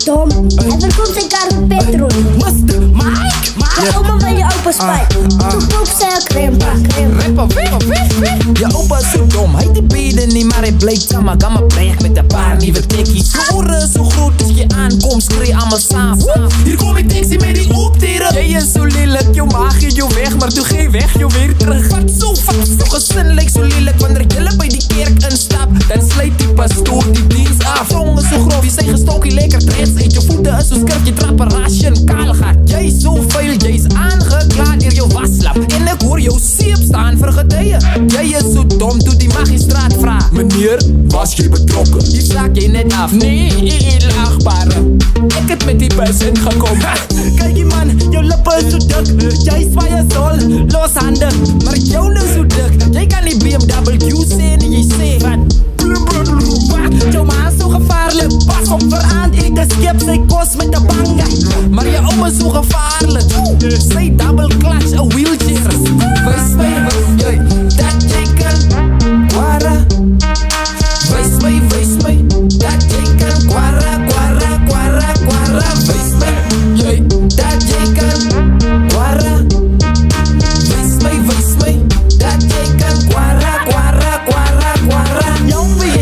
dom. En verkoopt zijn kaart met petrol. Mr. Mike, Je oma van je opa spijt. Toen koopt zij een crème. Rapper, je opa is zo dom, hij die beden niet, maar hij bleek tamma. Gamma pleeg met een paar nieuwe tikkies. Je oren zo groot als je aankomst, schreeuw allemaal saaf. Hier kom ik taxi met die opteren. Jij is zo lelijk, jouw maag je weg, maar doe geen weg, je weer terug. Wat zo gezin lijkt zo lelijk, wanneer jullie bij die kerk instapt. Dan sleept die pastoor die dienst af. Jongen zo grof, je zijn gestoken, lekker trends. Eet je voeten is zo scherp, je trap een rasje kaal gaat. Jij is zo veel, jij is aangeklaard in jouw waslap. En ik hoor jou zeep staan voor gedijen. Jij is zo dom, doe die magistraat vraag. Meneer, was je betrokken? Die zaak je net af. Nee, laagbare. Ik heb met die bus ingekomen. Kijk die man, jouw lippen is zo dik. Jij zwaaien zol, los handen. Maar jou nou zo dik. Jij kan niet BMW zien en jij zegt wat? Jouw ma is zo gevaarlijk. Pas op veraan, ik de skip, zij kost met de banga. Maar je oma is zo gevaarlijk. Zij double clutch, een wheelchair. Wees mij, dat jij kan kwara. Wees mij, dat jij kan kwara. Wees mij, dat jij kan kwara. Wees mij, dat jij kan kwara.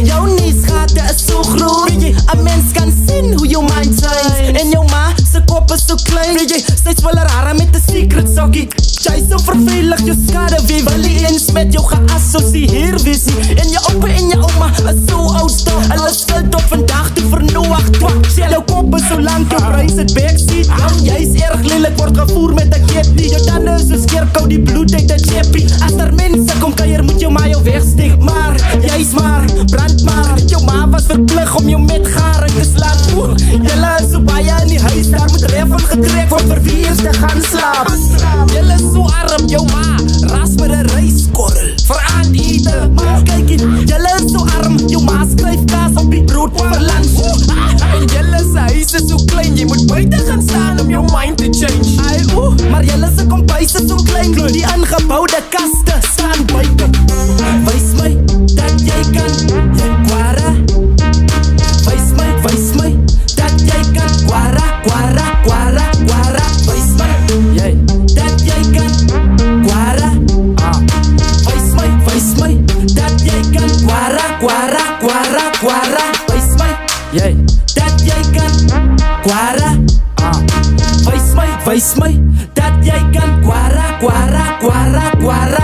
Jouw neusgaten is zo groot. Een mens kan zien hoe jouw mind zijn. En jouw ma, zijn kop is zo klein. Steeds wel rara met de secret sokkie. Jij is zo vervelig, je schade wie wil je eens met jou geassocieerd visie. En je opa en je oma is zo oud toch. Alles valt op vandaag, die vernoecht twak. Jouw kop is zo lang, jouw prijs het backseat. Jij is erg lelijk, wordt gevoerd met de kitty. Je tanden is zo scherp, kou die bloed uit de chappie. Als er mensen kom kan moet je maar jou wegsteken. Maar, jij is maar, brand maar. Jouw ma was verplicht om jou met garen te slaan. Jelle is zo baie in die huis, daar moet reffen getrek worden voor wie eerst te gaan slapen. Jelle is zo arm, jouw ma, ras met een rijstkorrel voor aan te eten. Maar kijk eens, Jelle is zo arm, jouw ma schrijft kaas op die brood voor lunch. En Jelle zijn huis is zo klein, je moet buiten gaan staan om jouw mind te change. Maar Jelle zijn kombuis is zo klein, die aangebouwde kasten staan buiten. Wees mij dat jij kan kwara. Wees mij dat jij kan kwara. Wees mij dat jij kan kwara. Wees mij dat jij kan kwara. Wees mij dat jij kan kwara. Wees mij dat jij kan kwara.